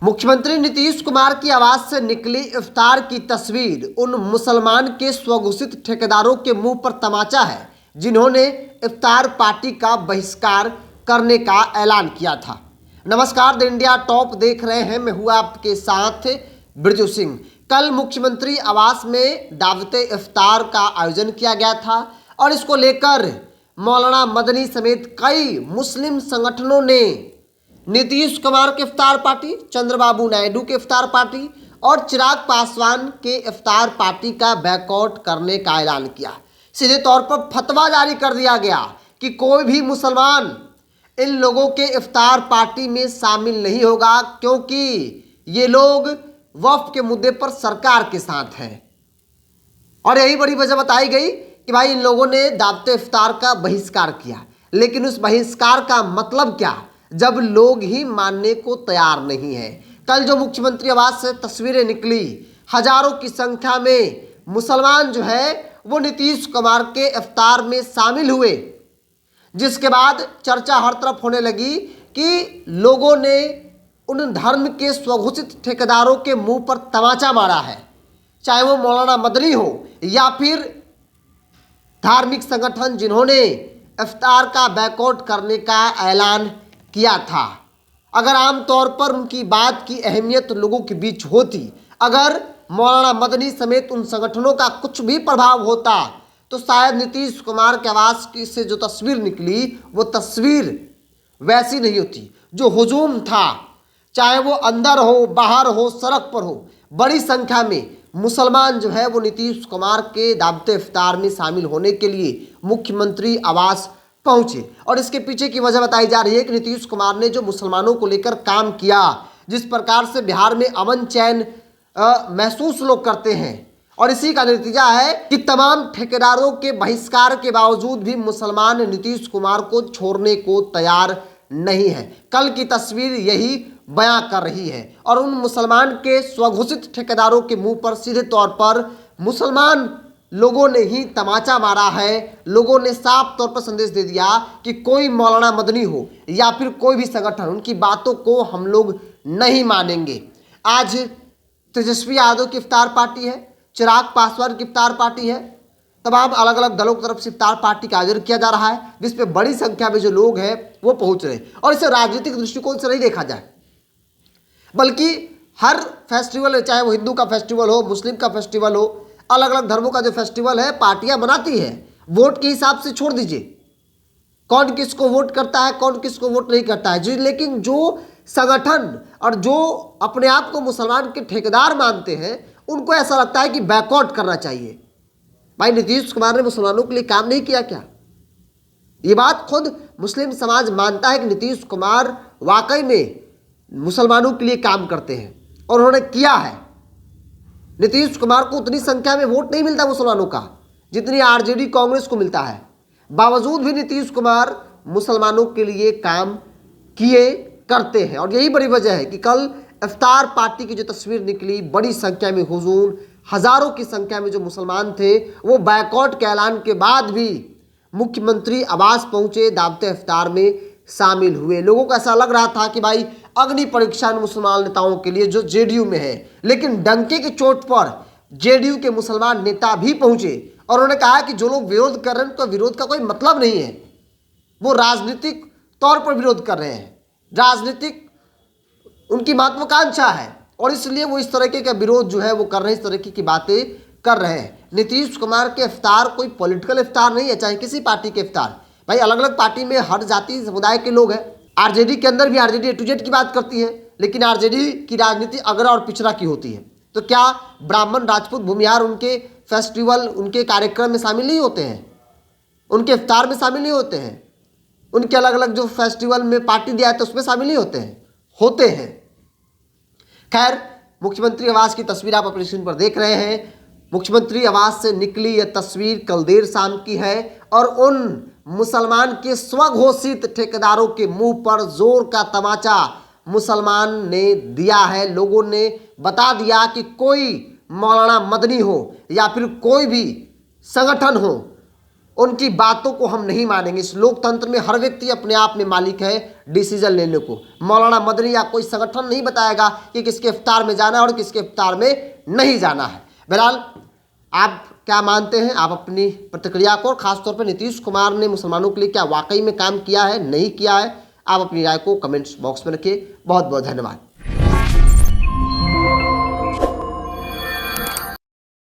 मुख्यमंत्री नीतीश कुमार की आवाज से निकली इफ्तार की तस्वीर उन मुसलमान के स्वघोषित ठेकेदारों के मुंह पर तमाचा है जिन्होंने इफ्तार पार्टी का बहिष्कार करने का ऐलान किया था। नमस्कार, द इंडिया टॉप देख रहे हैं, मैं हूं आपके साथ बिरजू सिंह। कल मुख्यमंत्री आवास में दावते इफ्तार का आयोजन किया गया था और इसको लेकर मौलाना मदनी समेत कई मुस्लिम संगठनों ने नीतीश कुमार के इफ्तार पार्टी, चंद्रबाबू नायडू के इफ्तार पार्टी और चिराग पासवान के इफ्तार पार्टी का बैकआउट करने का ऐलान किया। सीधे तौर पर फतवा जारी कर दिया गया कि कोई भी मुसलमान इन लोगों के इफ्तार पार्टी में शामिल नहीं होगा, क्योंकि ये लोग वक्फ के मुद्दे पर सरकार के साथ हैं। और यही बड़ी वजह बताई गई कि भाई इन लोगों ने दावते इफ्तार का बहिष्कार किया। लेकिन उस बहिष्कार का मतलब क्या, जब लोग ही मानने को तैयार नहीं है। कल जो मुख्यमंत्री आवास से तस्वीरें निकली, हजारों की संख्या में मुसलमान जो है वो नीतीश कुमार के इफ्तार में शामिल हुए, जिसके बाद चर्चा हर तरफ होने लगी कि लोगों ने उन धर्म के स्वघोषित ठेकेदारों के मुंह पर तमाचा मारा है, चाहे वो मौलाना मदनी हो या फिर धार्मिक संगठन जिन्होंने इफ्तार का बैकआउट करने का ऐलान किया था। अगर आमतौर पर उनकी बात की अहमियत लोगों के बीच होती, अगर मौलाना मदनी समेत उन संगठनों का कुछ भी प्रभाव होता, तो शायद नीतीश कुमार के आवास की से जो तस्वीर निकली वो तस्वीर वैसी नहीं होती। जो हुजूम था, चाहे वो अंदर हो, बाहर हो, सड़क पर हो, बड़ी संख्या में मुसलमान जो है वो नीतीश कुमार के दावते इफ्तार में शामिल होने के लिए मुख्यमंत्री आवास पहुंचे। और इसके पीछे की वजह बताई जा रही है कि नीतीश कुमार ने जो मुसलमानों को लेकर काम किया, जिस प्रकार से बिहार में अमन चैन महसूस लोग करते हैं, और इसी का नतीजा है कि तमाम ठेकेदारों के बहिष्कार के बावजूद भी मुसलमान नीतीश कुमार को छोड़ने को तैयार नहीं है। कल की तस्वीर यही बयां कर रही है और उन मुसलमान के स्वघोषित ठेकेदारों के मुंह पर सीधे तौर पर मुसलमान लोगों ने ही तमाचा मारा है। लोगों ने साफ तौर पर संदेश दे दिया कि कोई मौलाना मदनी हो या फिर कोई भी संगठन, उनकी बातों को हम लोग नहीं मानेंगे। आज तेजस्वी यादव की इफ्तार पार्टी है, चिराग पासवान की इफ्तार पार्टी है, तमाम अलग अलग दलों की तरफ से इफ्तार पार्टी का आयोजन किया जा रहा है, जिसपे बड़ी संख्या में जो लोग हैं वो पहुंच रहे हैं। और इसे राजनीतिक दृष्टिकोण से नहीं देखा जाए, बल्कि हर फेस्टिवल, चाहे वो हिंदू का फेस्टिवल हो, मुस्लिम का फेस्टिवल हो, अलग अलग धर्मों का जो फेस्टिवल है पार्टियां बनाती है, वोट के हिसाब से छोड़ दीजिए कौन किसको वोट करता है, कौन किसको वोट नहीं करता है जी। लेकिन जो संगठन और जो अपने आप को मुसलमान के ठेकेदार मानते हैं, उनको ऐसा लगता है कि बैकआउट करना चाहिए। भाई नीतीश कुमार ने मुसलमानों के लिए काम नहीं किया क्या? ये बात खुद मुस्लिम समाज मानता है कि नीतीश कुमार वाकई में मुसलमानों के लिए काम करते हैं और उन्होंने किया है। नीतीश कुमार को उतनी संख्या में वोट नहीं मिलता मुसलमानों का जितनी आरजेडी कांग्रेस को मिलता है। बावजूद भी नीतीश कुमार मुसलमानों के लिए काम किए करते हैं। और यही बड़ी वजह है कि कल इफ्तार पार्टी की जो तस्वीर निकली, बड़ी संख्या में हुजूम, हजारों की संख्या में जो मुसलमान थे वो बैकआउट के ऐलान के बाद भी मुख्यमंत्री आवास पहुंचे, दावते इफ्तार में शामिल हुए। लोगों को ऐसा लग रहा था कि भाई अग्नि परीक्षा मुसलमान नेताओं के लिए जो जेडीयू में है, लेकिन डंके की चोट पर जेडीयू के मुसलमान नेता भी पहुंचे और उन्होंने कहा कि जो लोग विरोध कर रहे हैं उनका विरोध का कोई मतलब नहीं है, वो राजनीतिक तौर पर विरोध कर रहे हैं, राजनीतिक उनकी महत्वाकांक्षा है और इसलिए वो इस तरीके का विरोध जो है वो कर रहे हैं, इस तरीके की बातें कर रहे हैं। नीतीश कुमार के इफ्तार कोई पॉलिटिकल इफ्तार नहीं है, चाहे किसी पार्टी के इफ्तार। भाई अलग अलग पार्टी में हर जाति समुदाय के लोग हैं। आरजेडी के अंदर भी आरजेडी A to Z की बात करती है, लेकिन आरजेडी की राजनीति अगड़ा और पिछड़ा की होती है। तो क्या ब्राह्मण, राजपूत, भूमिहार उनके फेस्टिवल, उनके कार्यक्रम में शामिल नहीं होते हैं? उनके इफ्तार में शामिल नहीं होते हैं? उनके अलग अलग जो फेस्टिवल में पार्टी दिया है तो उसमें शामिल नहीं होते हैं? होते हैं। खैर, मुख्यमंत्री आवास की तस्वीर आप अपनी स्क्रीन पर देख रहे हैं। मुख्यमंत्री आवास से निकली यह तस्वीर कल देर शाम की है और उन मुसलमान के स्वघोषित ठेकेदारों के मुंह पर जोर का तमाचा मुसलमान ने दिया है। लोगों ने बता दिया कि कोई मौलाना मदनी हो या फिर कोई भी संगठन हो, उनकी बातों को हम नहीं मानेंगे। इस लोकतंत्र में हर व्यक्ति अपने आप में मालिक है, डिसीजन लेने को। मौलाना मदनी या कोई संगठन नहीं बताएगा कि किसके इफ्तार में जाना है और किसके इफ्तार में नहीं जाना है। बहरहाल आप क्या मानते हैं, आप अपनी प्रतिक्रिया को, खासतौर पर नीतीश कुमार ने मुसलमानों के लिए क्या वाकई में काम किया है, नहीं किया है, आप अपनी राय को कमेंट्स बॉक्स में रखिए। बहुत बहुत धन्यवाद।